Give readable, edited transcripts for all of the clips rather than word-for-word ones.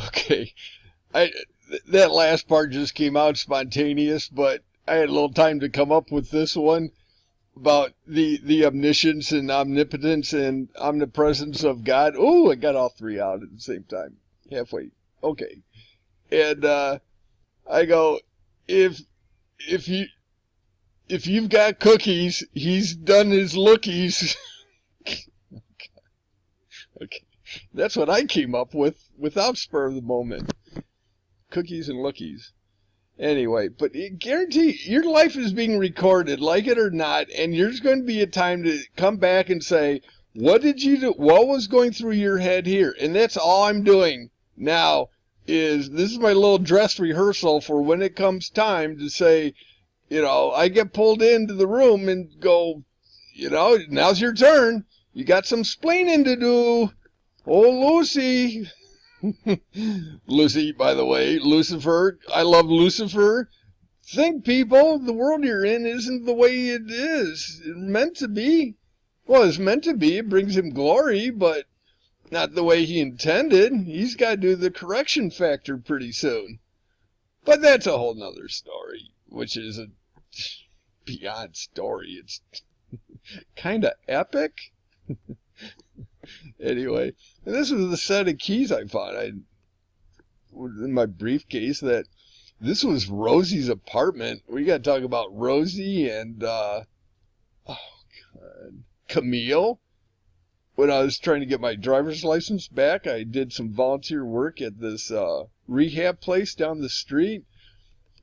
Okay. That last part just came out spontaneous, but I had a little time to come up with this one about the omniscience and omnipotence and omnipresence of God. Oh, I got all three out at the same time. Halfway. Okay. And I go, if you if you've got cookies, he's done his lookies. Okay. That's what I came up with without spur of the moment. Cookies and lookies. Anyway, but guarantee your life is being recorded, like it or not, and there's going to be a time to come back and say, what did you do? What was going through your head here? And that's all I'm doing now is this is my little dress rehearsal for when it comes time to say, I get pulled into the room and go, now's your turn. You got some splaining to do. Oh, Lucy. Lucy, by the way, Lucifer. I love Lucifer. Think, people, the world you're in isn't the way it is. It's meant to be. Well, it's meant to be. It brings him glory, but not the way he intended. He's got to do the correction factor pretty soon. But that's a whole nother story, which is a beyond story. It's kind of epic. Anyway, and this was the set of keys I found in my briefcase. That this was Rosie's apartment. We got to talk about Rosie and Camille. When I was trying to get my driver's license back, I did some volunteer work at this rehab place down the street.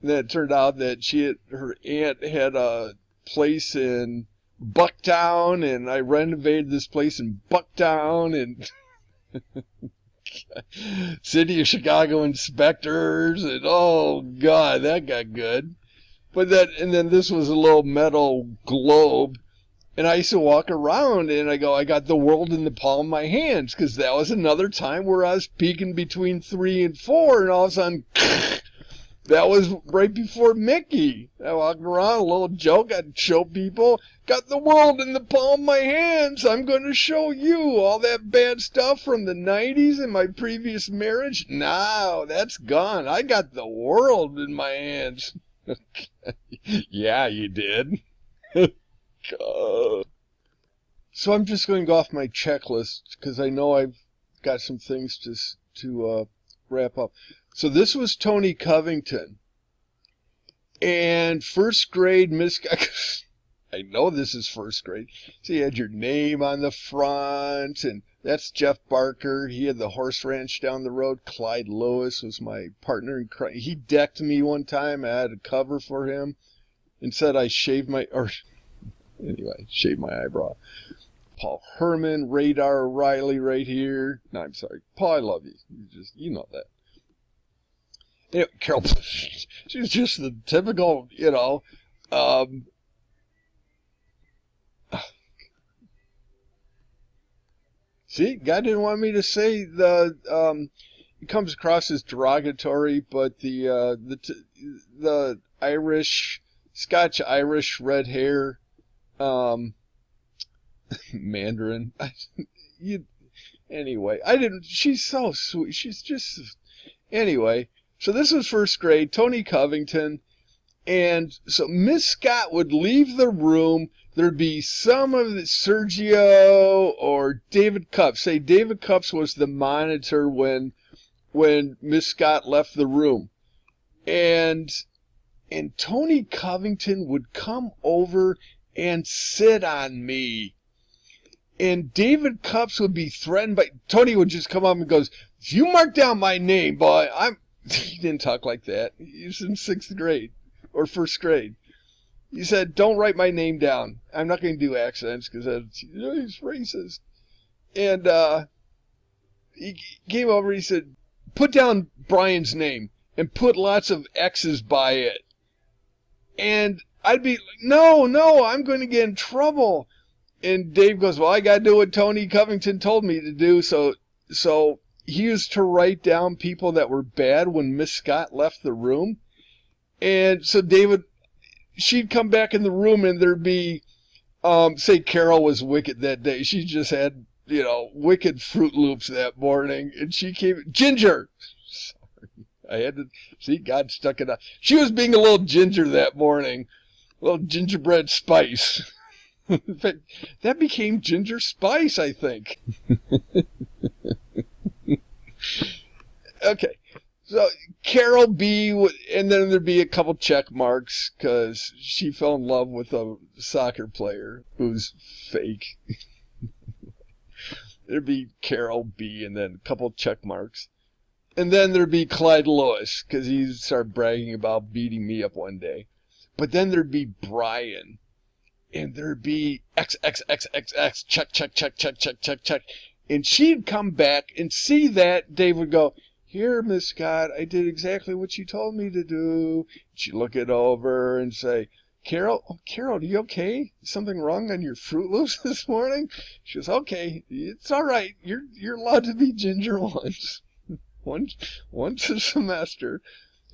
And then it turned out that her aunt had a place in Bucktown, and I renovated this place in Bucktown, and City of Chicago inspectors, and oh God, that got good. And then this was a little metal globe, and I used to walk around, and I got the world in the palm of my hands, because that was another time where I was peaking between 3 and 4, and all of a sudden, that was right before Mickey. I walked around, a little joke, I'd show people, got the world in the palm of my hands. I'm going to show you all that bad stuff from the 90s and my previous marriage. No, that's gone. I got the world in my hands. Yeah, you did. So I'm just going to go off my checklist because I know I've got some things to wrap up. So this was Tony Covington. And first grade I know this is first grade. So you had your name on the front, and that's Jeff Barker. He had the horse ranch down the road. Clyde Lewis was my partner in crime. He decked me one time. I had a cover for him and said I shaved my eyebrow. Paul Herman, Radar O'Reilly right here. No, I'm sorry. Paul, I love you. You know that. Anyway, Carol, she's just the typical, see, God didn't want me to say it comes across as derogatory, but the Irish, Scotch-Irish red hair, Mandarin. Anyway, she's so sweet. She's just, anyway. So this was first grade, Tony Covington. And so Miss Scott would leave the room. There'd be some of the Sergio or David Cups. Say David Cups was the monitor when Miss Scott left the room. And Tony Covington would come over and sit on me. And David Cups would be threatened by... Tony would just come up and goes, if you mark down my name, boy, He didn't talk like that. He was in 6th grade or 1st grade. He said, don't write my name down. I'm not going to do accents because he's racist. And he came over and he said, put down Brian's name and put lots of X's by it. And I'd be like, no, I'm going to get in trouble. And Dave goes, well, I got to do what Tony Covington told me to do. So he used to write down people that were bad when Miss Scott left the room. And so she'd come back in the room and there'd be, say Carol was wicked that day. She just had wicked Fruit Loops that morning, and she came, Ginger. Sorry, I had to, see, God stuck it out. She was being a little ginger that morning, a little gingerbread spice. In fact, that became Ginger Spice, I think. Okay, so Carol B, and then there'd be a couple check marks because she fell in love with a soccer player who's fake. There'd be Carol B, and then a couple check marks. And then there'd be Clyde Lewis, because he started bragging about beating me up one day. But then there'd be Brian, and there'd be XXXXX, check, check, check, check, check, check, check. And she'd come back and see that. Dave would go, here, Miss Scott, I did exactly what you told me to do. She'd look it over and say, Carol, are you okay? Something wrong on your Fruit Loops this morning? She goes, okay, it's all right. You're allowed to be ginger once. once a semester.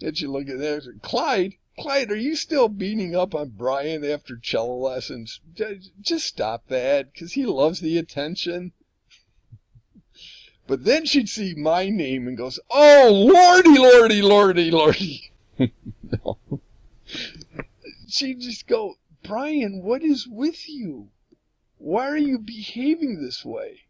And she look at that and say, Clyde, are you still beating up on Brian after cello lessons? Just stop that, because he loves the attention. But then she'd see my name and goes, oh, lordy. No. She'd just go, Brian, what is with you? Why are you behaving this way?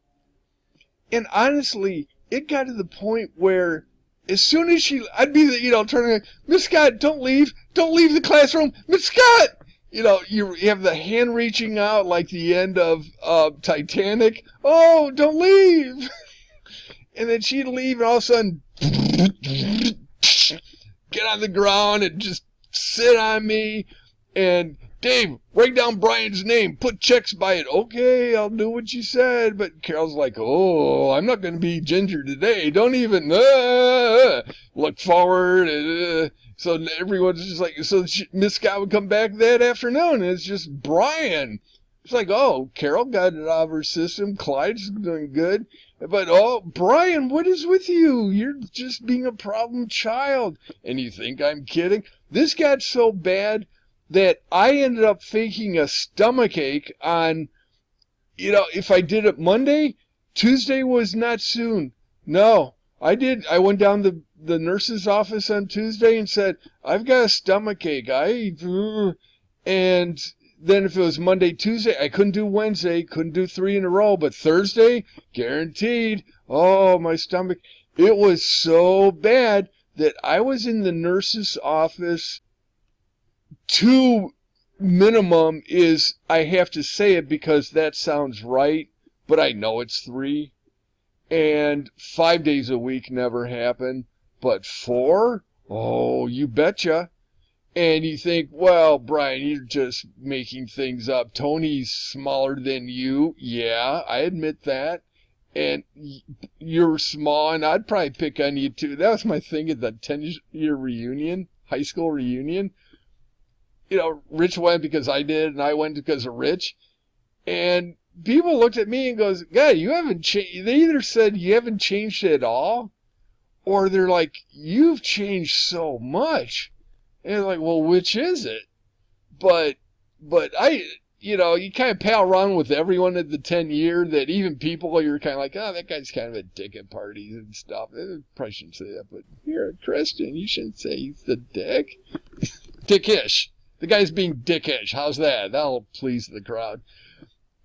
And honestly, it got to the point where as soon as I'd be, turning like, Miss Scott, don't leave the classroom, Miss Scott! You have the hand reaching out like the end of Titanic. Oh, don't leave! And then she'd leave, and all of a sudden, get on the ground and just sit on me. And, Dave, write down Brian's name. Put checks by it. Okay, I'll do what you said. But Carol's like, oh, I'm not going to be ginger today. Don't even look forward. So everyone's just like, so Miss Scott would come back that afternoon, and it's just Brian. It's like, oh, Carol got it out of her system. Clyde's doing good. But, oh, Brian, what is with you? You're just being a problem child. And you think I'm kidding? This got so bad that I ended up faking a stomachache on, if I did it Monday, Tuesday was not soon. No, I did. I went down to the nurse's office on Tuesday and said, I've got a stomachache. And then if it was Monday, Tuesday, I couldn't do Wednesday, couldn't do 3 in a row, but Thursday, guaranteed. Oh, my stomach. It was so bad that I was in the nurse's office. 2 minimum is, I have to say it because that sounds right, but I know it's 3. And 5 days a week never happened. But 4? Oh, you betcha. And you think, well, Brian, you're just making things up. Tony's smaller than you. Yeah, I admit that. And you're small, and I'd probably pick on you too. That was my thing at the 10-year reunion, high school reunion. Rich went because I did, and I went because of Rich. And people looked at me and goes, God, you haven't changed. They either said you haven't changed at all, or they're like, you've changed so much. And it's like, well, which is it? But I, you kind of pal around with everyone at the 10-year that even people, you're kind of like, oh, that guy's kind of a dick at parties and stuff. I probably shouldn't say that, but you're a Christian. You shouldn't say he's the dick. Dickish. The guy's being dickish. How's that? That'll please the crowd.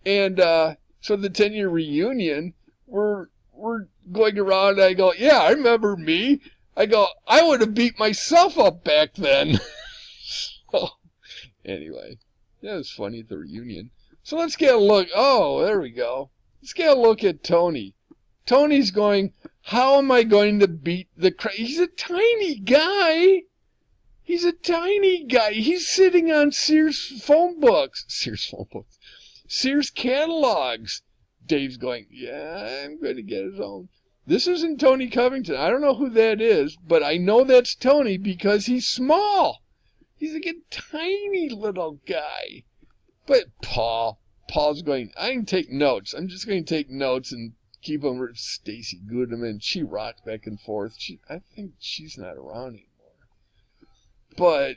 And so the 10-year reunion, we're going around, and I go, yeah, I remember me. I go, I would have beat myself up back then. So, anyway, that was funny at the reunion. So let's get a look. Oh, there we go. Let's get a look at Tony. Tony's going, how am I going to beat the crowd? He's a tiny guy. He's sitting on Sears phone books. Sears catalogs. Dave's going, yeah, I'm going to get his own. This isn't Tony Covington. I don't know who that is, but I know that's Tony because he's small. He's like a tiny little guy. But Paul's going, I can take notes. I'm just going to take notes and keep them with Stacy Goodman. She rocks back and forth. I think she's not around anymore. But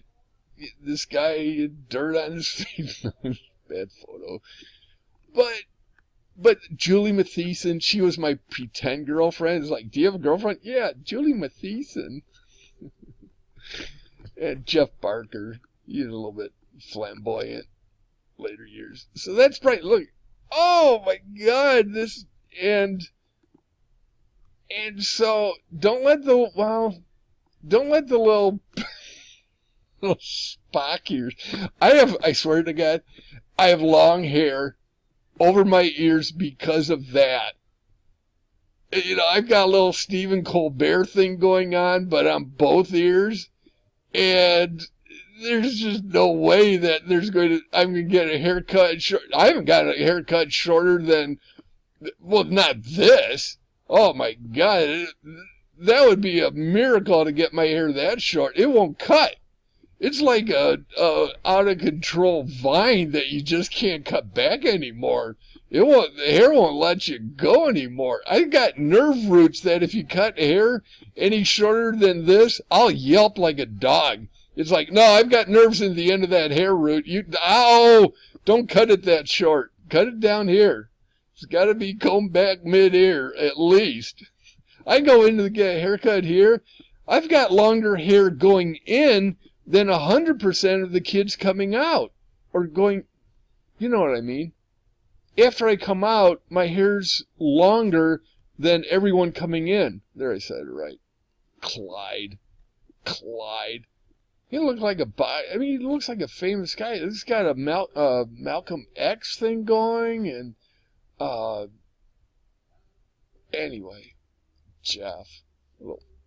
this guy had dirt on his face. Bad photo. But But Julie Matheson, she was my pretend girlfriend. It's like, do you have a girlfriend? Yeah, Julie Matheson. And Jeff Barker, he's a little bit flamboyant later years. So that's bright. Look, oh my God, this, and so don't let the little Spock ears. I swear to God, I have long hair over my ears because of that. You know, I've got a little Stephen Colbert thing going on, but on both ears. And there's just no way that I'm going to get a haircut. I haven't got a haircut shorter than, well, not this. Oh my God. That would be a miracle to get my hair that short. It won't cut. It's like a out of control vine that you just can't cut back anymore. The hair won't let you go anymore. I got nerve roots that if you cut hair any shorter than this, I'll yelp like a dog. It's like, no, I've got nerves in the end of that hair root. Don't cut it that short. Cut it down here. It's got to be combed back mid-ear, at least. I go in to get a haircut here. I've got longer hair going in than 100% of the kids coming out. Or going, you know what I mean. After I come out, my hair's longer than everyone coming in. There, I said it right. Clyde. He looks like he looks like a famous guy. He's got a Malcolm X thing going, and anyway, Jeff.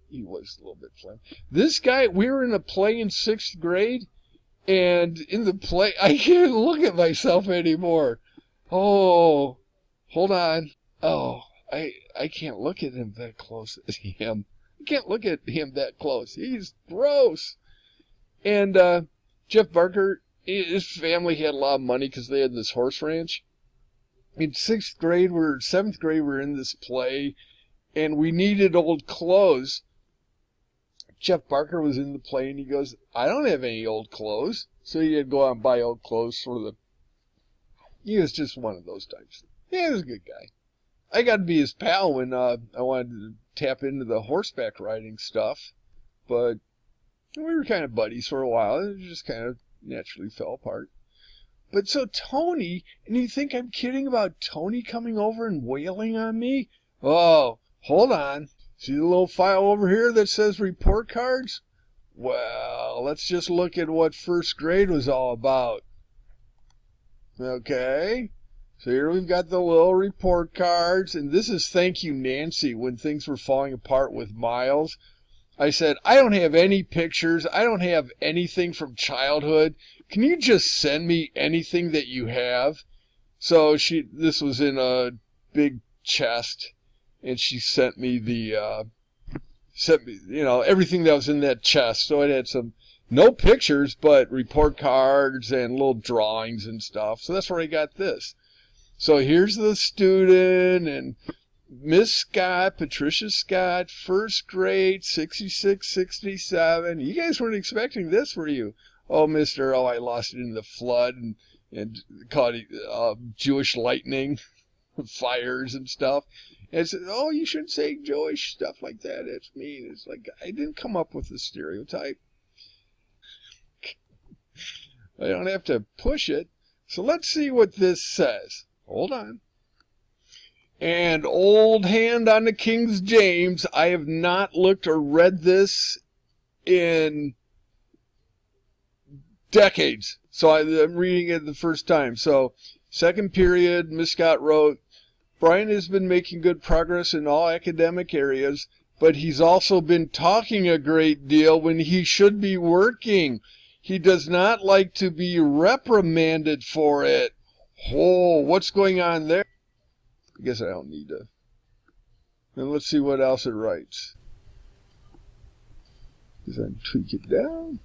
He was a little bit flam. This guy, we were in a play in 6th grade, and in the play, I can't look at myself anymore. Oh, hold on. Oh, I can't look at him that close as him. I can't look at him that close. He's gross. And Jeff Barker, his family had a lot of money because they had this horse ranch. In 7th grade, we're in this play, and we needed old clothes. Jeff Barker was in the play, and he goes, I don't have any old clothes. So he had to go out and buy old clothes he was just one of those types. Yeah, he was a good guy. I got to be his pal when I wanted to tap into the horseback riding stuff. But we were kind of buddies for a while. It just kind of naturally fell apart. But so Tony, and you think I'm kidding about Tony coming over and wailing on me? Oh, hold on. See the little file over here that says report cards? Well, let's just look at what 1st grade was all about. Okay, so here we've got the little report cards, and this is Thank You Nancy when things were falling apart with Miles. I said, I don't have any pictures. I don't have anything from childhood. Can you just send me anything that you have? So this was in a big chest, and she sent me everything that was in that chest. So it had no pictures, but report cards and little drawings and stuff. So that's where I got this. So here's the student and Miss Scott, Patricia Scott, 1st grade, 66, 67. You guys weren't expecting this, were you? Oh, I lost it in the flood and caught Jewish lightning, fires and stuff. And it said, oh, you shouldn't say Jewish stuff like that. It's mean. It's like, I didn't come up with the stereotype. I don't have to push it. So let's see what this says. Hold on. And old hand on the King James. I have not looked or read this in decades. So I'm reading it the first time. So 2nd period, Miss Scott wrote, Brian has been making good progress in all academic areas, but he's also been talking a great deal when he should be working. He does not like to be reprimanded for it. Oh, what's going on there? I guess I don't need to. And let's see what else it writes. Does that tweak it down?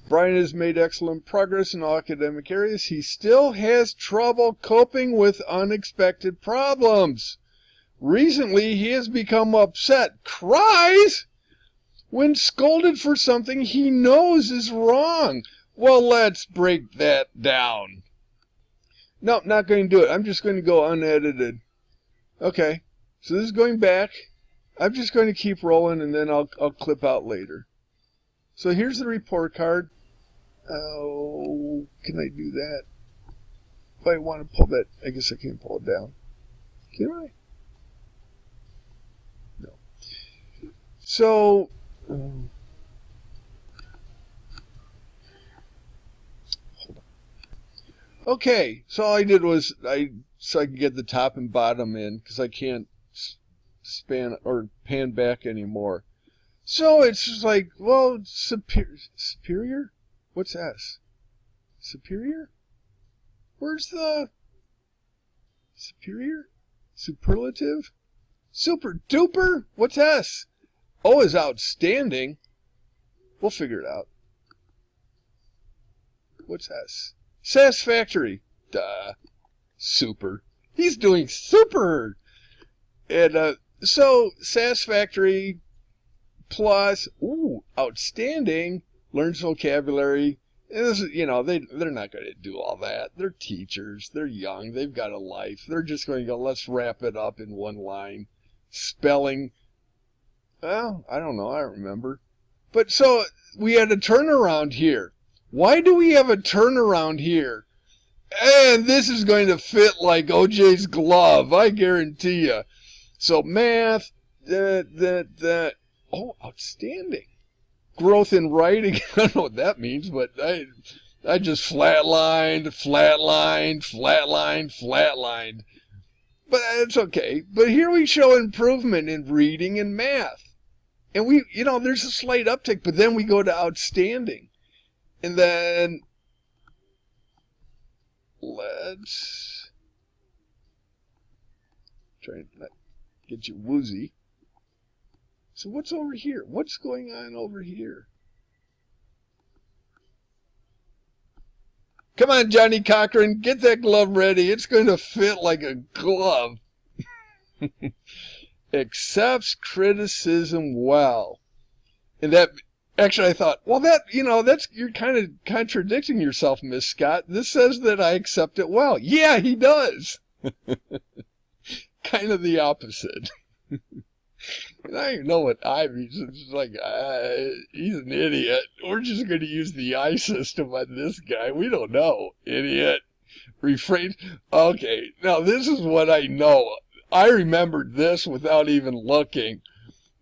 Brian has made excellent progress in all academic areas. He still has trouble coping with unexpected problems. Recently, he has become upset, cries, when scolded for something he knows is wrong. Well, let's break that down. No, not going to do it. I'm just going to go unedited. Okay, so this is going back. I'm just going to keep rolling, and then I'll clip out later. So here's the report card. Oh, can I do that? If I want to pull that, I guess I can't pull it down. Can I? No. So, hold on. Okay, so all I did was so I could get the top and bottom in because I can't span or pan back anymore. So it's just like, well, superior? What's S? Superior? Where's the superior? Superlative? Super duper? What's S? O is outstanding. We'll figure it out. What's S? Satisfactory. Duh. Super. He's doing super. And so satisfactory plus, ooh, outstanding, learns vocabulary. This, you know, they're not going to do all that. They're teachers. They're young. They've got a life. They're just going to go, let's wrap it up in one line. Spelling. Well, I don't know. I don't remember. But so we had a turnaround here. Why do we have a turnaround here? And this is going to fit like OJ's glove. I guarantee you. So math, oh, outstanding. Growth in writing, I don't know what that means, but I just flatlined. But it's okay. But here we show improvement in reading and math. And we, you know, there's a slight uptick, but then we go to outstanding. And then let's try and not get you woozy. So what's over here? What's going on over here? Come on, Johnny Cochran, get that glove ready. It's going to fit like a glove. Accepts criticism well. And that, actually I thought, well that, you know, that's, you're kind of contradicting yourself, Miss Scott. This says that I accept it well. Yeah, he does. Kind of the opposite. I don't even know what I mean. It's like, he's an idiot. We're just going to use the I system on this guy. We don't know. Idiot. Refrain. Okay, now this is what I know. I remembered this without even looking.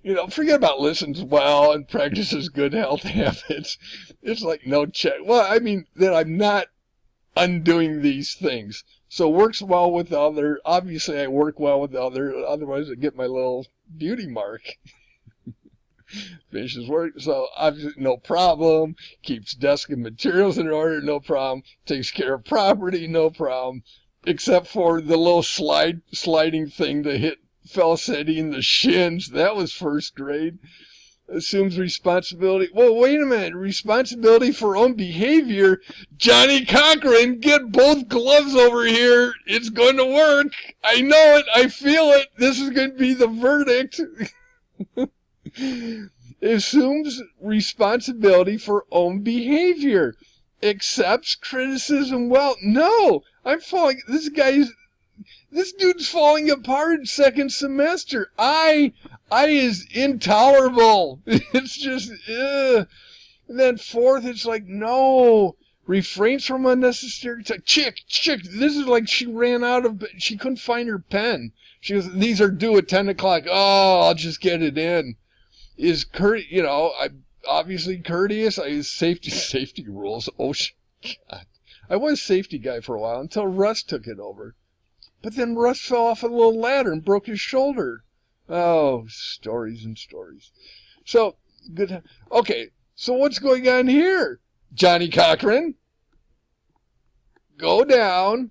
You know, forget about listens well and practices good health habits. It's like no check. Well, I mean that I'm not undoing these things. So works well with other. Obviously, I work well with other. Otherwise, I get my little beauty mark. Finishes work, so obviously no problem. Keeps desk and materials in order, no problem. Takes care of property, no problem. Except for the little sliding thing to hit Falsetti in the shins. That was first grade. Assumes responsibility. Well, wait a minute. Responsibility for own behavior. Johnny Cochran, get both gloves over here. It's going to work. I know it. I feel it. This is going to be the verdict. Assumes responsibility for own behavior. Accepts criticism well. No, I'm falling. This dude's falling apart second semester. I is intolerable. It's just, ugh. And then fourth, it's like, no. Refrains from unnecessary chick. This is like she ran out of, she couldn't find her pen. She goes, these are due at 10 o'clock. Oh, I'll just get it in. Is you know, I'm obviously courteous. I use safety rules. Oh, God. I was safety guy for a while until Russ took it over. But then Russ fell off a little ladder and broke his shoulder. Oh, stories and stories. So, good. Okay, so what's going on here? Johnny Cochran, go down.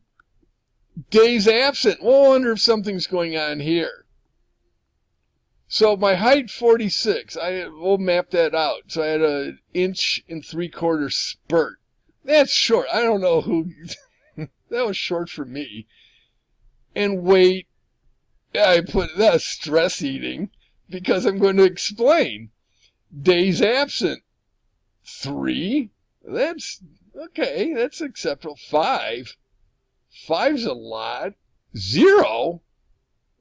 Days absent. Well, I wonder if something's going on here. So my height, 46. We'll map that out. So I had an 1 3/4 inch spurt. That's short. I don't know who. That was short for me. And weight, I put that stress eating because I'm going to explain. Days absent, 3. That's okay. That's acceptable. 5. 5's a lot. 0?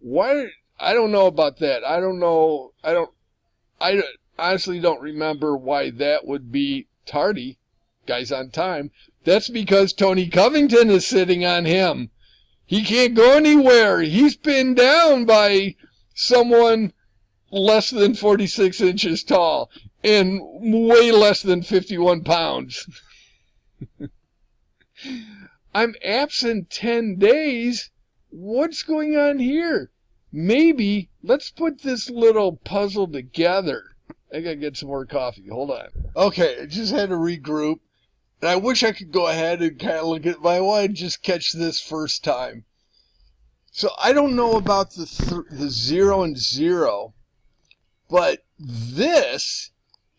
Why? I don't know about that. I don't know. I honestly don't remember why that would be tardy. Guy's on time. That's because Tony Covington is sitting on him. He can't go anywhere. He's pinned down by someone less than 46 inches tall and way less than 51 pounds. I'm absent 10 days. What's going on here? Maybe let's put this little puzzle together. I gotta get some more coffee. Hold on. Okay, I just had to regroup. And I wish I could go ahead and kind of look at it, but I want to just catch this first time. So I don't know about the 0 and 0, but this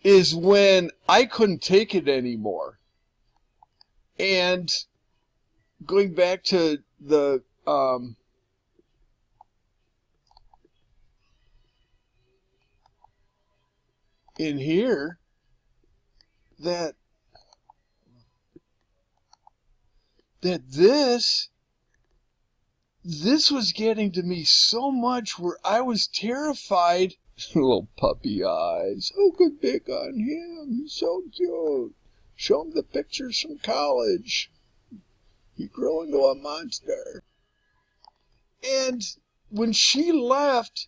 is when I couldn't take it anymore. And going back to the in here, that this was getting to me so much where I was terrified. Little puppy eyes. Who could pick on him? He's so cute. Show him the pictures from college. He grew into a monster. And when she left,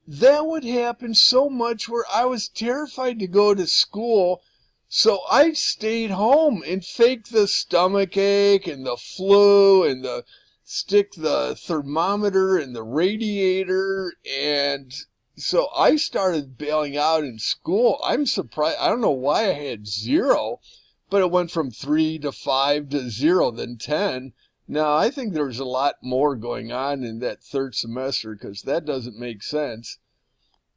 that would happen so much where I was terrified to go to school. So I stayed home and faked the stomach ache and the flu and stick the thermometer in the radiator. And so I started bailing out in school. I'm surprised. I don't know why I had 0, but it went from 3 to 5 to 0, then 10. Now, I think there's a lot more going on in that third semester because that doesn't make sense.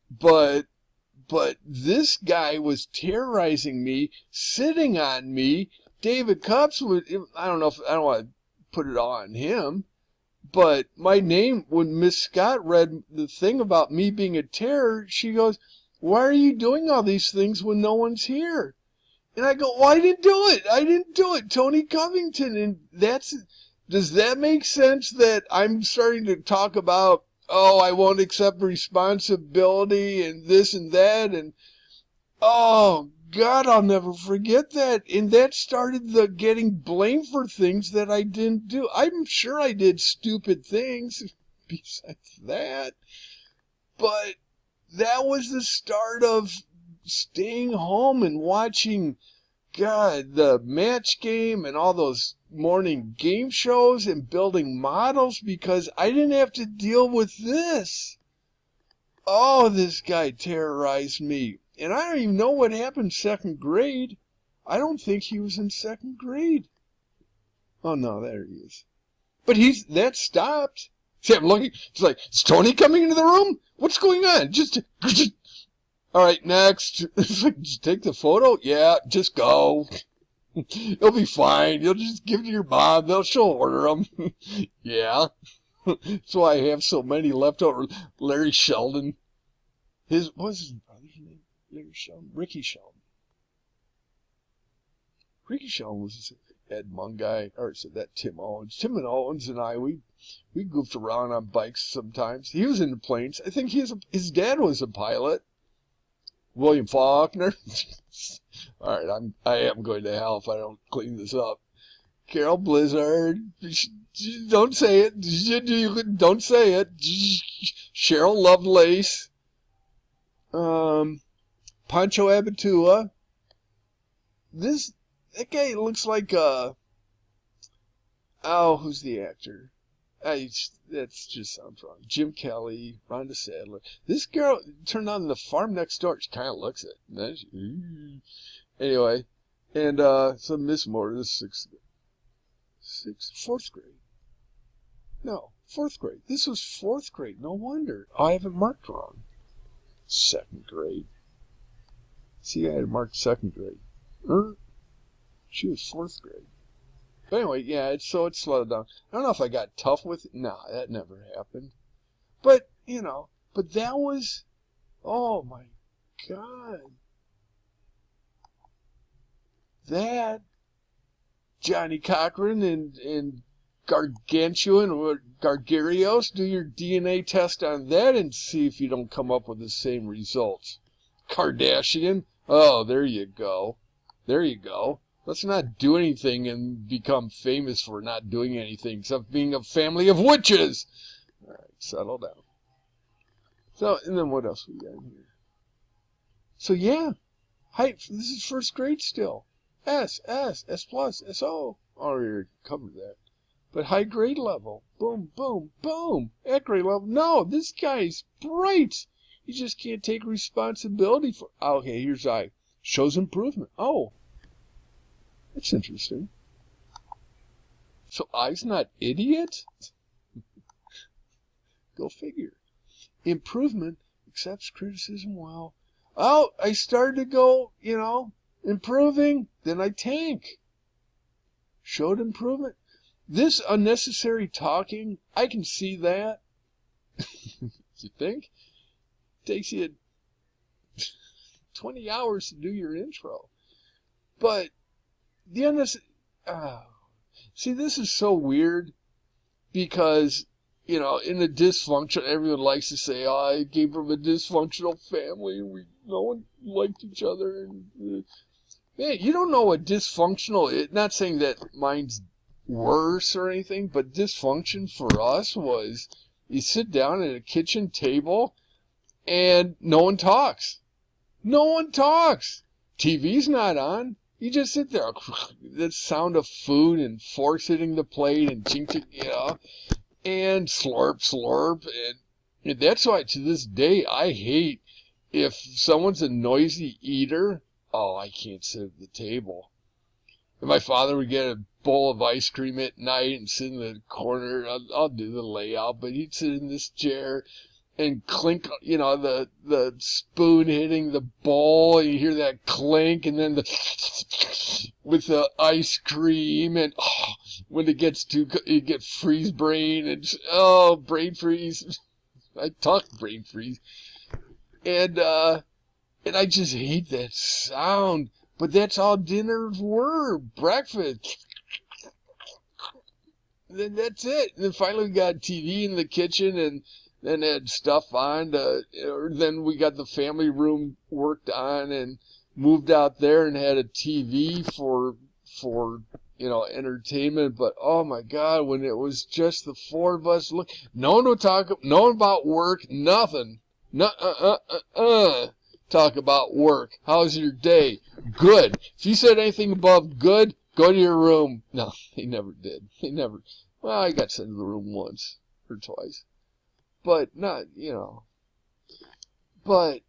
But this guy was terrorizing me, sitting on me. David Cups would, I don't want to put it all on him, but my name, when Miss Scott read the thing about me being a terror, she goes, "Why are you doing all these things when no one's here?" And I go, "Well, I didn't do it. I didn't do it. Tony Covington." And does that make sense that I'm starting to talk about, oh, I won't accept responsibility and this and that, and oh God, I'll never forget that. And that started the getting blamed for things that I didn't do. I'm sure I did stupid things besides that, but that was the start of staying home and watching, God, the Match Game and all those morning game shows and building models because I didn't have to deal with this. Oh, this guy terrorized me. And I don't even know what happened second grade. I don't think he was in second grade. Oh, no, there he is. But that stopped. See, I'm looking. It's like, is Tony coming into the room? What's going on? Just all right, next. It's like, just take the photo? Yeah, just go. You'll be fine. You'll just give it to your mom. She'll order them. Yeah. That's why I have so many left over. Larry Sheldon. What's his brother's name? Larry Sheldon? Ricky Sheldon. Ricky Sheldon was Ed Mungai. Or is that Tim Owens? Tim and Owens and I, we goofed around on bikes sometimes. He was into planes. I think his dad was a pilot. William Faulkner. All right, I am going to hell if I don't clean this up. Carol Blizzard. Don't say it. Don't say it. Cheryl Lovelace. Pancho Abatua. That guy looks like who's the actor? That just sounds wrong. Jim Kelly, Rhonda Sadler. This girl turned on The Farm Next Door. She kind of looks it. Anyway, and so Miss Moore, this fourth grade. No, fourth grade. This was fourth grade. No wonder. I have it marked wrong. Second grade. See, I had it marked second grade. She was fourth grade. But anyway, yeah, it slowed down. I don't know if I got tough with it. Nah, that never happened. But, but that was, oh my God. That, Johnny Cochran and gargantuan or gargarios, do your DNA test on that and see if you don't come up with the same results. Kardashian, oh, there you go. There you go. Let's not do anything and become famous for not doing anything except being a family of witches. All right, settle down. So, and then what else we got in here? So, yeah, this is first grade still. S plus, SO. Already covered that. But high grade level, boom, boom, boom. At grade level, no, this guy's bright. He just can't take responsibility for. Okay, here's I. Shows improvement. Oh, that's interesting. So I's not idiot? Go figure. Improvement, accepts criticism well. Oh, I started to go, improving. Then I tank. Showed improvement. This unnecessary talking, I can see that. You think? Takes you 20 hours to do your intro. But the unnecessary... see, this is so weird because, in a dysfunction, everyone likes to say, I came from a dysfunctional family and no one liked each other. And, man, you don't know what dysfunctional is. Not saying that mine's worse or anything, but dysfunction for us was you sit down at a kitchen table and no one talks. No one talks. TV's not on. You just sit there. The sound of food and forks hitting the plate and chink chink, and slurp slurp. And that's why to this day I hate if someone's a noisy eater. Oh, I can't sit at the table. If my father would get a bowl of ice cream at night and sit in the corner, I'll do the layout, but he'd sit in this chair and clink, the spoon hitting the bowl, and you hear that clink, and then with the ice cream, and when it gets you get freeze brain, and brain freeze. I talk brain freeze. And I just hate that sound. But that's all dinners were. Breakfast. Then that's it. And then finally we got TV in the kitchen and then had stuff on. Then we got the family room worked on and moved out there and had a TV for entertainment. But oh my God, when it was just the four of us, look, no one would talk, no one about work, nothing. Talk about work. How's your day? Good. If you said anything above good, go to your room. No, they never did. Well, I got sent to the room once or twice. But not, But,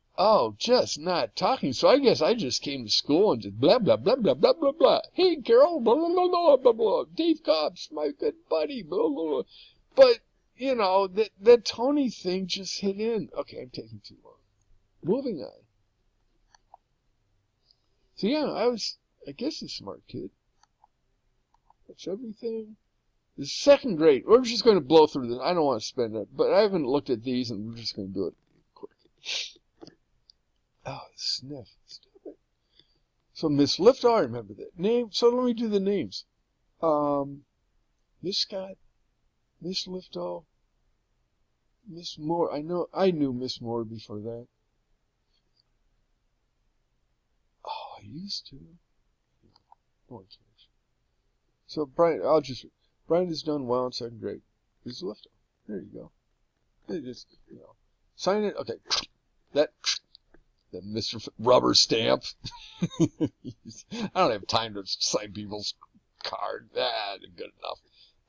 just not talking. So I guess I just came to school and just blah, blah, blah, blah, blah, blah, blah. Hey, Carol, blah, blah, blah, blah, blah, blah. Dave Cobbs, my good buddy, blah, blah, blah. But, that Tony thing just hit in. Okay, I'm taking too long. Moving on. So yeah, I guess a smart kid. That's everything. The second grade, we're just going to blow through this. I don't want to spend it, but I haven't looked at these, and we're just going to do it quick. Oh, sniff. Stop it. So Miss Lifto, I remember that name. So let me do the names. Miss Scott, Miss Lifto, Miss Moore. I knew Miss Moore before that. Oh, I used to. No one cares. So Brian has done well in second grade. Miss Lifto. There you go. They just, sign it. Okay. That Mr. Rubber Stamp. I don't have time to sign people's card. Good enough.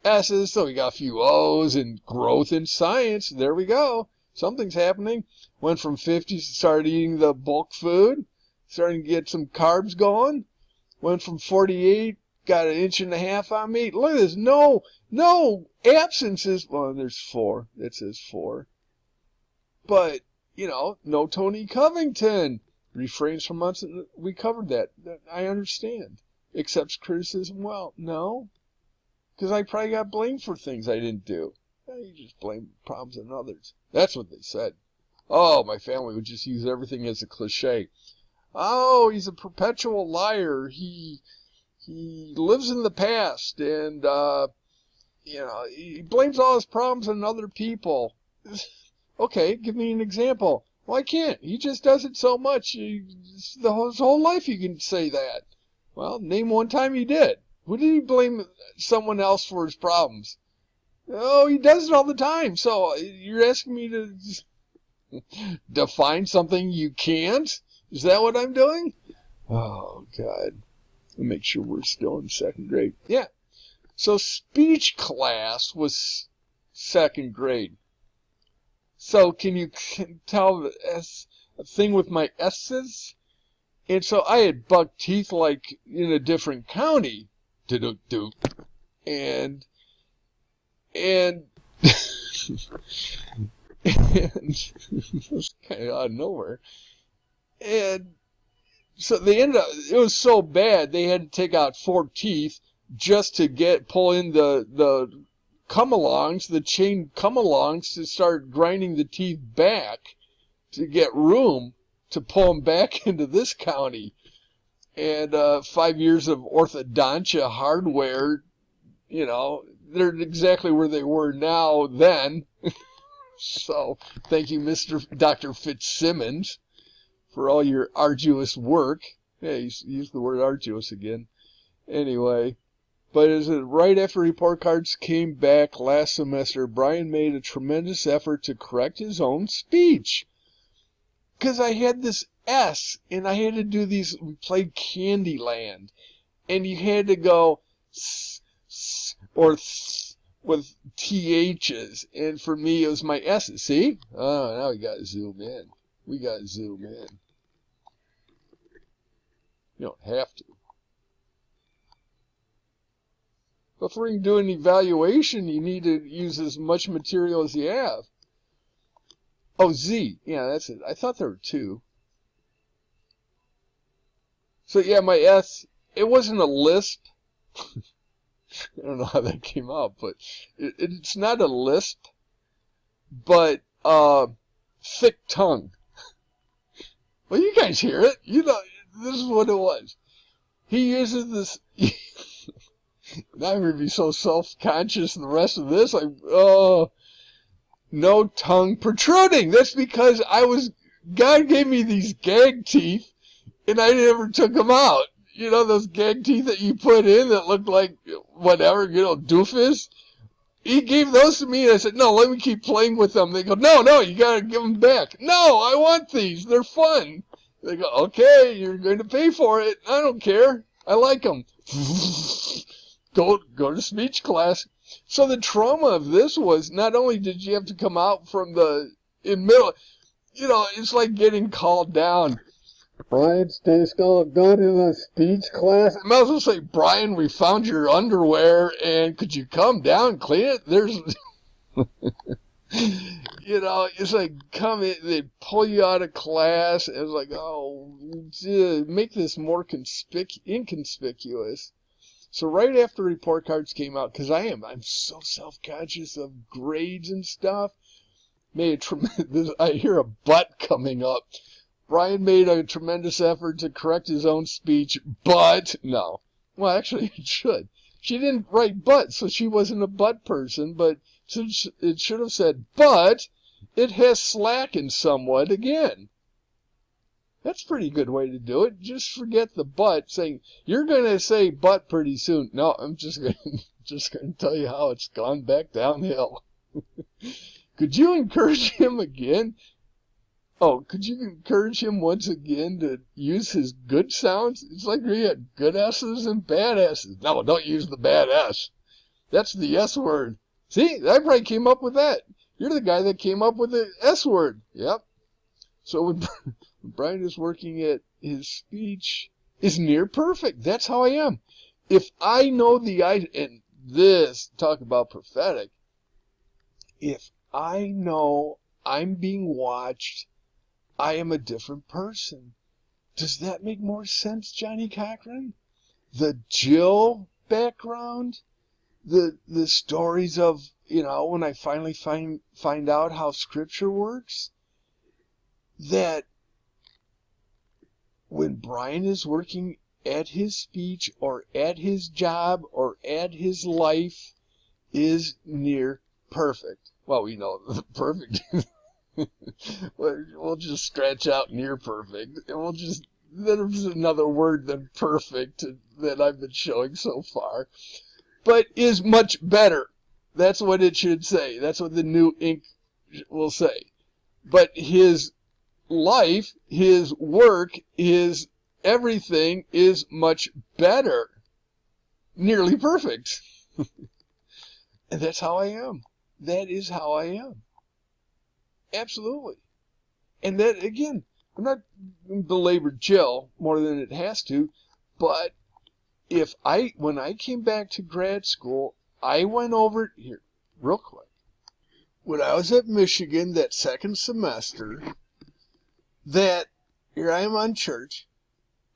S's, so we got a few O's and growth in science. There we go. Something's happening. Went from 50s to started eating the bulk food. Starting to get some carbs going. Went from 48, got 1.5 inches on me. Look at this. No absences. Well, there's 4. That says 4. But, no Tony Covington. Refrains from months. We covered that. I understand. Accepts criticism well. No. Because I probably got blamed for things I didn't do. You just blame problems on others. That's what they said. Oh, my family would just use everything as a cliche. Oh, he's a perpetual liar. He lives in the past, and he blames all his problems on other people. Okay, give me an example. Well, I can't. He just does it so much. His whole life you can say that. Well, name one time he did. Who did he blame someone else for his problems? Oh, he does it all the time. So you're asking me to define something you can't? Is that what I'm doing? Oh, God. Make sure we're still in second grade. Yeah. So speech class was second grade. So can you tell the a thing with my S's? And so I had buck teeth like in a different county. Do-do-do. And and it was kind of out of nowhere. And so they ended up, it was so bad they had to take out 4 teeth just to pull in the come-alongs, the chain come-alongs, to start grinding the teeth back to get room to pull them back into this county. And 5 years of orthodontia hardware, they're exactly where they were now then. So thank you, Dr. Fitzsimmons, for all your arduous work. Yeah, use the word arduous again. Anyway. But right after report cards came back last semester, Brian made a tremendous effort to correct his own speech. Because I had this S, and I had to do these, we played Candyland, and you had to go s, s, or th with THs, and for me it was my S's. See? Oh, now we got to zoom in. You don't have to. Before you can do an evaluation, you need to use as much material as you have. Oh, Z. Yeah, that's it. I thought there were 2. So, yeah, my S, it wasn't a lisp. I don't know how that came out, but it's not a lisp, but thick tongue. Well, you guys hear it. This is what it was. He uses this... Now I'm going to be so self-conscious the rest of this. No tongue protruding. That's because God gave me these gag teeth, and I never took them out. Those gag teeth that you put in that look like whatever, doofus. He gave those to me, and I said, no, let me keep playing with them. They go, no, you got to give them back. No, I want these. They're fun. They go, okay, you're going to pay for it. I don't care. I like them. Go to speech class. So the trauma of this was not only did you have to come out from middle, it's like getting called down. Brian Stayskull, go to the speech class. I might as well say, Brian, we found your underwear, and could you come down and clean it? There's, it's like, come in, they pull you out of class. It was like, oh, make this more inconspicuous. So right after report cards came out, because I'm so self-conscious of grades and stuff, I hear a but coming up. Brian made a tremendous effort to correct his own speech, but, no. Well, actually, it should. She didn't write but, so she wasn't a but person, but it should have said, but it has slackened somewhat again. That's a pretty good way to do it. Just forget the but, saying, you're going to say but pretty soon. No, I'm just going to tell you how it's gone back downhill. Could you encourage him again? Oh, could you encourage him once again to use his good sounds? It's like we had good S's and bad S's. No, don't use the bad S. That's the S word. See, I probably came up with that. You're the guy that came up with the S word. Yep. So when Brian is working at his speech is near perfect. That's how I am. If I know and this, talk about prophetic, if I know I'm being watched, I am a different person. Does that make more sense, Johnny Cochran? The Jill background, the stories of, when I finally find out how Scripture works, that when Brian is working at his speech or at his job or at his life, is near perfect. Well, we know perfect. We'll just scratch out near perfect, and we'll just, there's another word than perfect that I've been showing so far, but is much better. That's what it should say. That's what the new ink will say. But his life, his work, his everything is much better. Nearly perfect. And that's how I am. That is how I am. Absolutely. And that, again, I'm not belabored Jill more than it has to, but when I came back to grad school, I went over here real quick. When I was at Michigan that second semester, that here I am on church,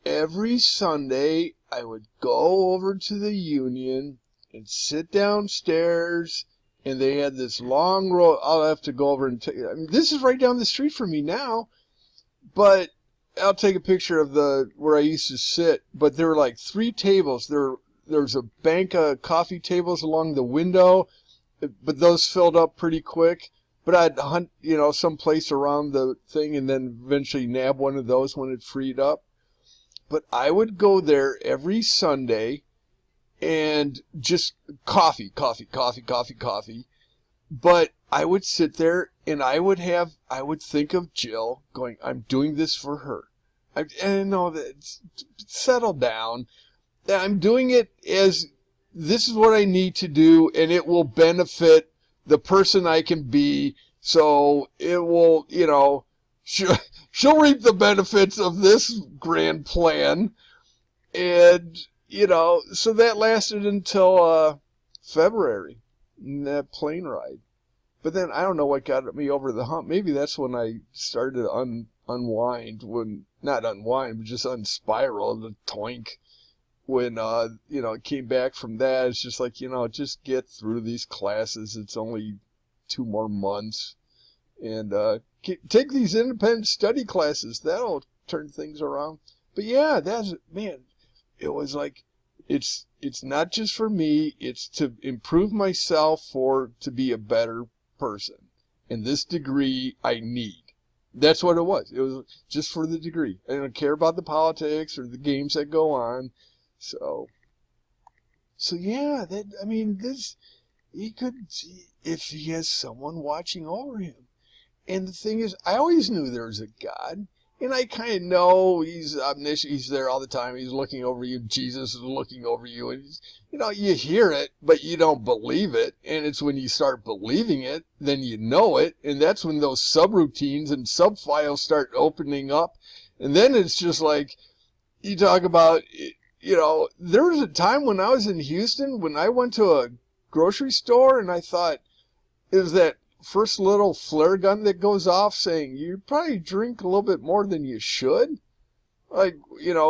every Sunday I would go over to the Union and sit downstairs, and they had this long row. I'll have to go over and take. I mean, this is right down the street from me now, but I'll take a picture of where I used to sit. But there were like 3 tables. There's a bank of coffee tables along the window, but those filled up pretty quick. But I'd hunt, some place around the thing, and then eventually nab one of those when it freed up. But I would go there every Sunday and just coffee. But I would sit there and I would think of Jill going, I'm doing this for her. I know that, settle down. I'm doing it as this is what I need to do, and it will benefit the person I can be. So it will, she'll reap the benefits of this grand plan. And, so that lasted until February, that plane ride. But then I don't know what got me over the hump. Maybe that's when I started to unwind, not unwind, but just unspiral, the toink. When, came back from that, it's just like, just get through these classes. It's only 2 more months. And take these independent study classes. That'll turn things around. But yeah, it was like, it's not just for me. It's to improve myself to be a better person. And this degree I need. That's what it was. It was just for the degree. I don't care about the politics or the games that go on. So yeah, he could, if he has someone watching over him. And the thing is, I always knew there was a God, and I kind of know he's omniscient, he's there all the time, he's looking over you, Jesus is looking over you, and you hear it, but you don't believe it, and it's when you start believing it, then you know it, and that's when those subroutines and subfiles start opening up, and then it's just like, you talk about, there was a time when I was in Houston, when I went to a grocery store, and I thought, it was that first little flare gun that goes off saying, you probably drink a little bit more than you should. Like,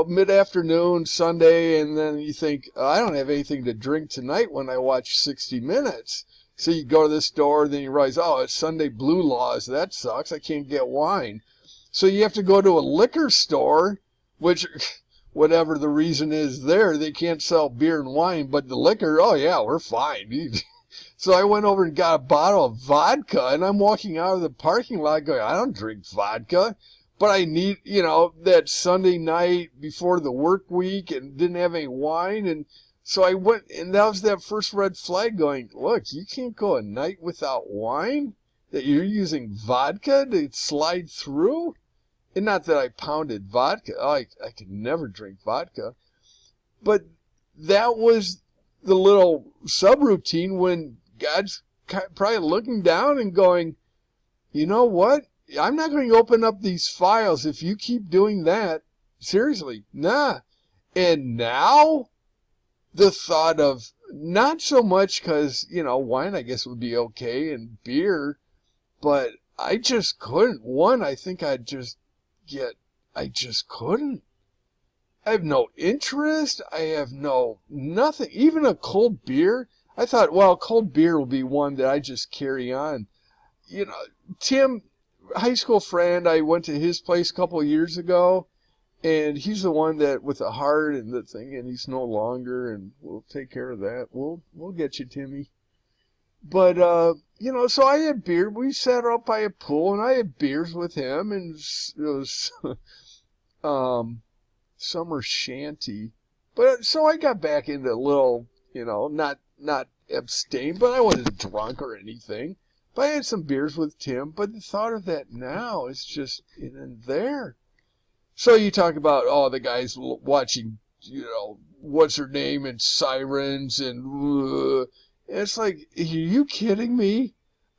mid-afternoon, Sunday, and then you think, I don't have anything to drink tonight when I watch 60 Minutes. So you go to the store, then you realize, oh, it's Sunday blue laws. That sucks. I can't get wine. So you have to go to a liquor store, which, whatever the reason is there, they can't sell beer and wine, but the liquor, oh yeah, we're fine. So I went over and got a bottle of vodka, and I'm walking out of the parking lot going, I don't drink vodka, but I need, that Sunday night before the work week and didn't have any wine. And so I went, and that was that first red flag going, look, you can't go a night without wine, that you're using vodka to slide through. And not that I pounded vodka. I could never drink vodka. But that was the little subroutine when God's probably looking down and going, you know what? I'm not going to open up these files if you keep doing that. Seriously, nah. And now, the thought of, not so much because, wine I guess would be okay and beer, but I just couldn't. One, I think I just couldn't. I have no interest. I have nothing. Even a cold beer. I thought, well, cold beer will be one that I just carry on. Tim, high school friend, I went to his place a couple of years ago, and he's the one that with the heart and the thing, and he's no longer, and we'll take care of that. We'll get you, Timmy. But, you know, so I had beer. We sat out by a pool, and I had beers with him, and it was summer shanty. But so I got back into a little, you know, not abstain, but I wasn't drunk or anything. But I had some beers with Tim. But the thought of that now is just in and there. So you talk about, oh, the guys watching, you know, what's her name, and Sirens, and it's like, are you kidding me?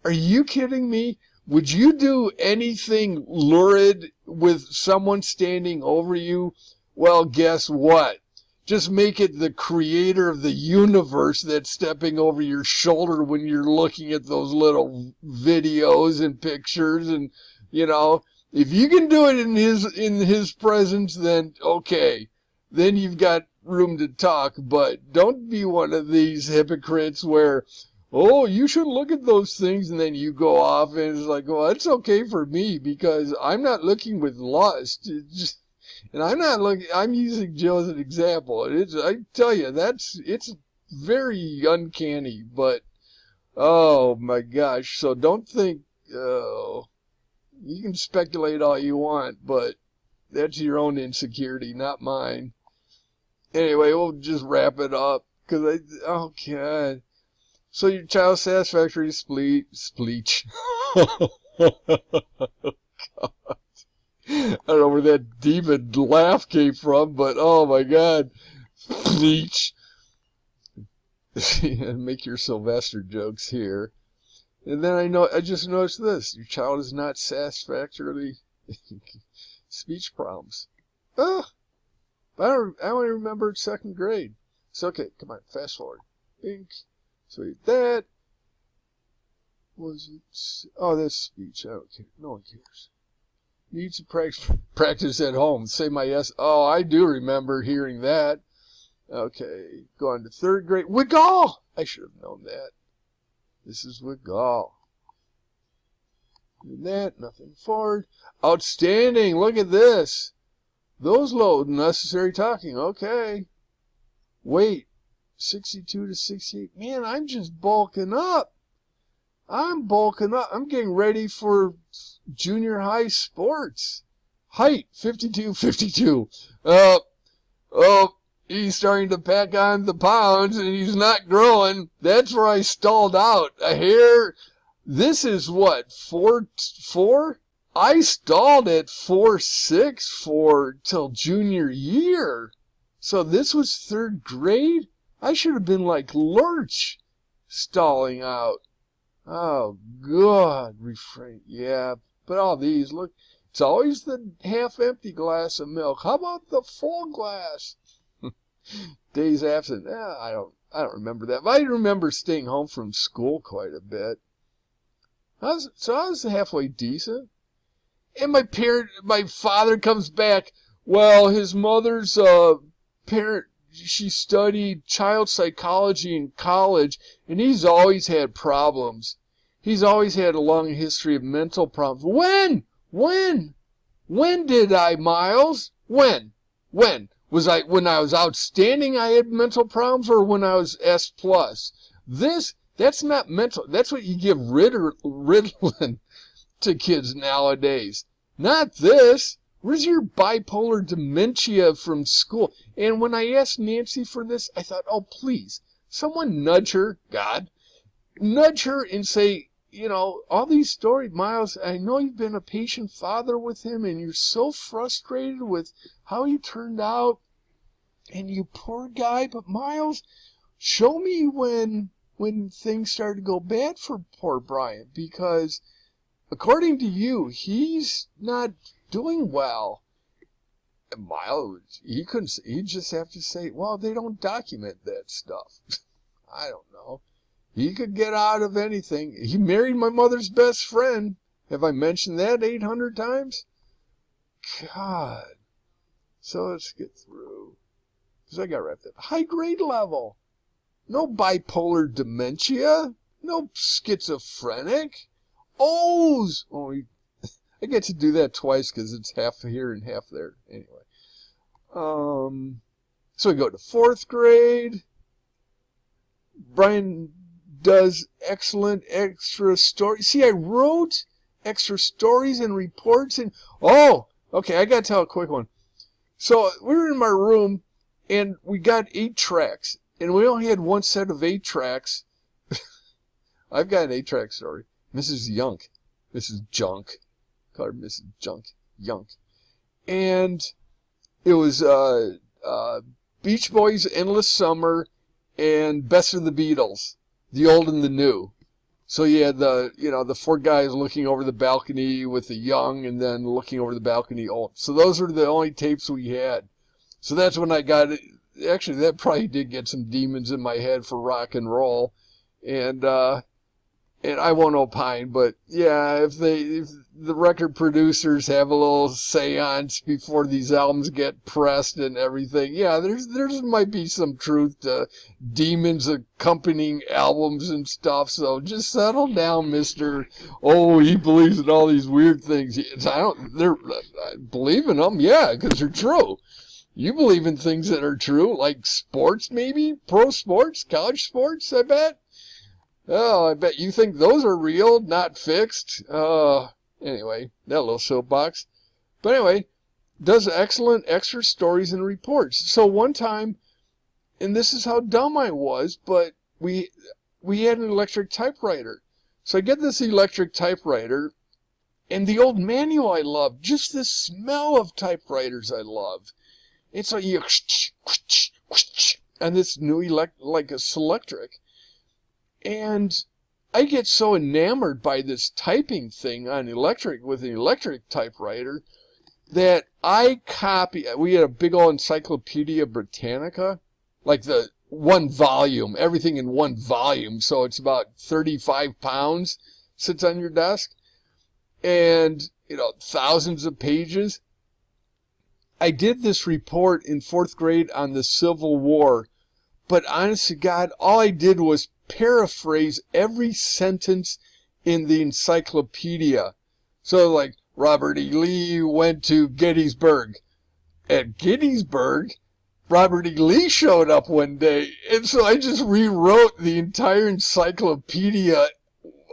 Are you kidding me? Would you do anything lurid with someone standing over you? Well, guess what? Just make it the creator of the universe that's stepping over your shoulder when you're looking at those little videos and pictures, and, you know, if you can do it in his presence, then okay. Then you've got room to talk, but don't be one of these hypocrites where, oh, you should look at those things, and then you go off and it's like, well, it's okay for me because I'm not looking with lust. It's just, and I'm not looking, I'm using Jill as an example. I tell you, it's very uncanny, but oh my gosh. So don't think, oh, you can speculate all you want, but that's your own insecurity, not mine. Anyway, we'll just wrap it up. Oh God. So your child satisfactory spleech. Oh, God. I don't know where that demon laugh came from, but oh my God. Spleech. Make your Sylvester jokes here. And then I just noticed this. Your child is not satisfactorily speech problems. Oh, I only remember second grade. So, okay, come on, fast forward. Bink. So that was it. Oh, that's speech. I don't care. No one cares. Needs to practice at home. Say my yes. Oh, I do remember hearing that. Okay, go on to third grade. Wiggle! I should have known that. This is Wiggle. And that, nothing forward. Outstanding. Look at this. Those load necessary talking. Okay. Wait. 62 to 68. Man, I'm just bulking up. I'm bulking up. I'm getting ready for junior high sports. Height, 52. Oh, he's starting to pack on the pounds and he's not growing. That's where I stalled out. A hair. This is what, 4'4"? I stalled at 4'6" for till junior year. So this was third grade? I should have been like Lurch, stalling out. Oh, God, refrain. Yeah, but all these, look, it's always the half-empty glass of milk. How about the full glass? Days absent. I don't remember that. But I remember staying home from school quite a bit. I was halfway decent. And my father comes back. Well, his mother's parent, she studied child psychology in college, and he's always had problems. He's always had a long history of mental problems. When did I, Miles? When? When I was outstanding, I had mental problems, or when I was S plus? That's not mental. That's what you give Ritalin to kids nowadays. Not this. Where's your bipolar dementia from school? And when I asked Nancy for this, I thought, oh, please, someone nudge her, God, nudge her and say, you know, all these stories, Miles, I know you've been a patient father with him and you're so frustrated with how he turned out. And you poor guy, but Miles, show me when things started to go bad for poor Brian, because according to you, he's not doing well. And Miles, he'd just have to say, well, they don't document that stuff. I don't know. He could get out of anything. He married my mother's best friend. Have I mentioned that 800 times? God. So let's get through. Because I got wrapped up. High grade level. No bipolar dementia. No schizophrenic. O's. Oh, I get to do that twice because it's half here and half there. Anyway. So we go to fourth grade. Brian does excellent extra stories. See, I wrote extra stories and reports and, oh, okay, I gotta tell a quick one. So we were in my room and we got 8 tracks and we only had one set of 8 tracks. I've got an 8-track story. Mrs. Yunk. Mrs. Junk. Call her Mrs. Junk. Yunk. And it was Beach Boys, Endless Summer, and Best of the Beatles, the old and the new. So you had the 4 guys looking over the balcony with the young and then looking over the balcony old. So those were the only tapes we had. So that's when I got it. Actually, that probably did get some demons in my head for rock and roll. And I won't opine, but yeah, if the record producers have a little seance before these albums get pressed and everything, yeah, there's might be some truth to demons accompanying albums and stuff. So just settle down, Mister. Oh, he believes in all these weird things. I believe in them, yeah, because they're true. You believe in things that are true, like sports, maybe pro sports, college sports. I bet. Oh, I bet you think those are real, not fixed. Anyway, that little soapbox. But anyway, does excellent extra stories and reports. So one time, and this is how dumb I was, but we had an electric typewriter. So I get this electric typewriter, and the old manual I love, just the smell of typewriters I love. It's like you, and this new like a Selectric. And I get so enamored by this typing thing on electric with an electric typewriter that I we had a big old Encyclopedia Britannica, like the 1 volume, everything in 1 volume. So it's about 35 pounds, sits on your desk, and, thousands of pages. I did this report in 4th grade on the Civil War, but honest to God, all I did was paraphrase every sentence in the encyclopedia. So like, Robert E. Lee went to Gettysburg. At Gettysburg, Robert E. Lee showed up one day. And so I just rewrote the entire encyclopedia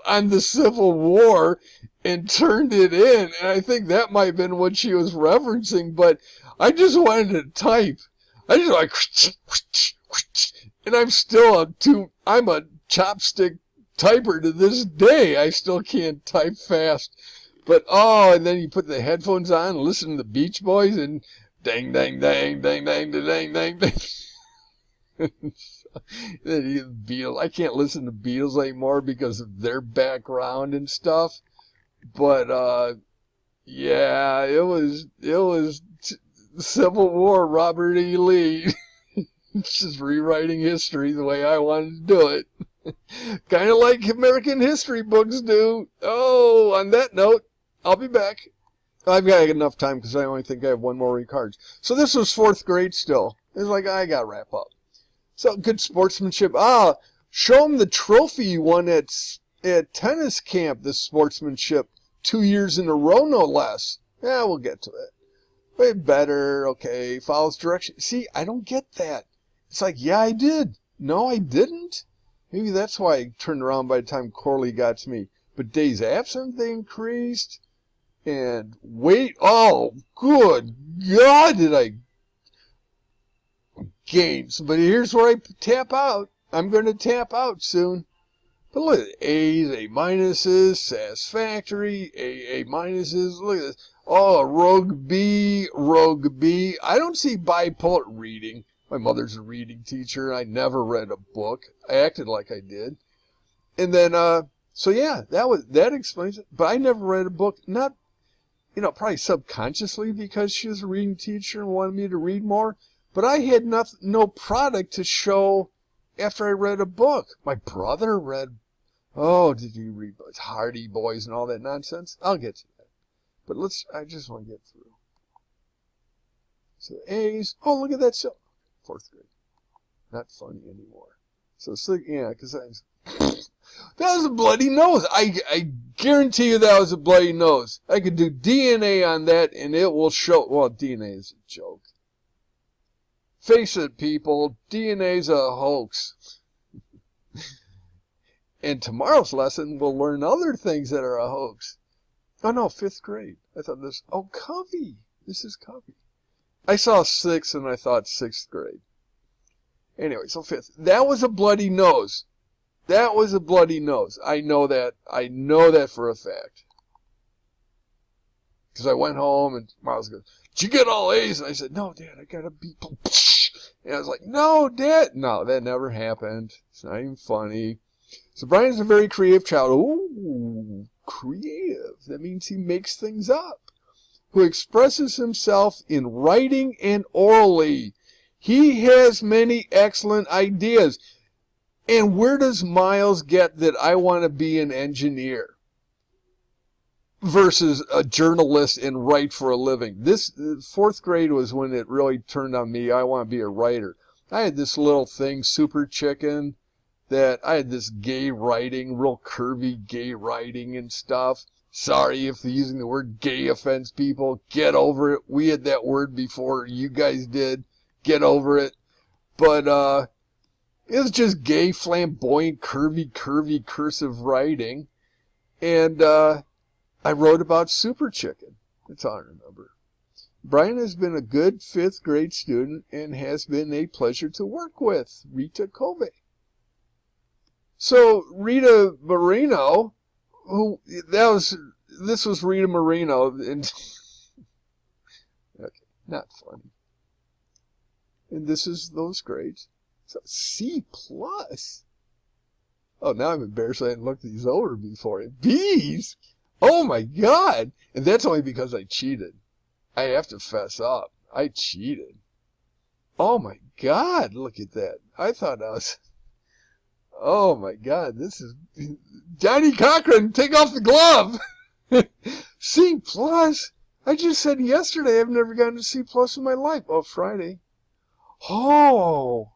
on the Civil War and turned it in. And I think that might have been what she was referencing, but I just wanted to type. I just like, and I'm a chopstick typer to this day. I still can't type fast. But, and then you put the headphones on and listen to the Beach Boys and dang, dang, dang, dang, dang, dang, dang, dang. The Beatles. I can't listen to Beatles anymore because of their background and stuff. But, yeah, it was Civil War, Robert E. Lee. It's just rewriting history the way I wanted to do it. Kind of like American history books do. Oh, on that note, I'll be back. I've got enough time because I only think I have 1 more cards. So this was 4th grade still. It's like, I got to wrap up. So good sportsmanship. Show them the trophy you won at tennis camp, this sportsmanship. 2 years in a row, no less. Yeah, we'll get to it. Way better, okay, follows direction. See, I don't get that. It's like, yeah, I did. No, I didn't. Maybe that's why I turned around by the time Corley got to me. But days absent, they increased. And wait, oh, good God, did I gain. But here's where I tap out. I'm going to tap out soon. But look at A's, A minuses, satisfactory, A minuses. Look at this. Oh, rogue B. I don't see bipolar reading. My mother's a reading teacher. I never read a book. I acted like I did. And then, so yeah, that explains it. But I never read a book. Not, probably subconsciously because she was a reading teacher and wanted me to read more. But I had no product to show after I read a book. My brother read, did you read Hardy Boys and all that nonsense? I'll get to that. But I just want to get through. So A's, look at that. 4th grade. Not funny anymore. So, yeah, because that was a bloody nose. I guarantee you that was a bloody nose. I could do DNA on that and it will show. Well, DNA is a joke. Face it, people. DNA's a hoax. And tomorrow's lesson, we'll learn other things that are a hoax. Oh, no, 5th grade. I thought this, oh, Covey. This is Covey. I saw 6th and I thought 6th grade. Anyway, so 5th. That was a bloody nose. That was a bloody nose. I know that. I know that for a fact. Because I went home and Miles goes, did you get all A's? And I said, no, Dad, I got a B. And I was like, no, Dad. No, that never happened. It's not even funny. So Brian's a very creative child. Ooh, creative. That means he makes things up. Who expresses himself in writing and orally. He has many excellent ideas. And where does Miles get that I want to be an engineer versus a journalist and write for a living? This 4th grade was when it really turned on me. I want to be a writer. I had this little thing, Super Chicken, that I had this gay writing, real curvy gay writing and stuff. Sorry if using the word gay offends people. Get over it. We had that word before you guys did. Get over it. But it was just gay, flamboyant, curvy, cursive writing. And I wrote about Super Chicken. That's all I remember. Brian has been a good 5th grade student and has been a pleasure to work with. Rita Kobe. So Rita Moreno, this was Rita Moreno, and okay, not funny. And this is those grades. So C+. Oh, now I'm embarrassed I hadn't looked these over before. B's? Oh my God! And that's only because I cheated. I have to fess up. I cheated. Oh my God! Look at that. I thought I was. Oh my God! This is Johnny Cochran. Take off the glove. C+. I just said yesterday I've never gotten a C+ in my life. Oh, Friday. Oh,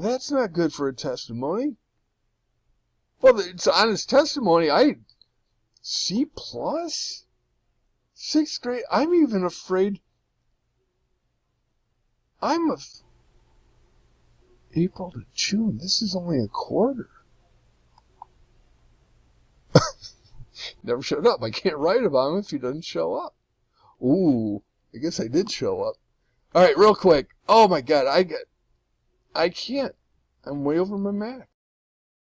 that's not good for a testimony. Well, it's honest testimony. C+? 6th grade? I'm even afraid. April to June. This is only a quarter. Never showed up. I can't write about him if he doesn't show up. Ooh, I guess I did show up. All right, real quick. Oh my God, I can't. I'm way over my Mac.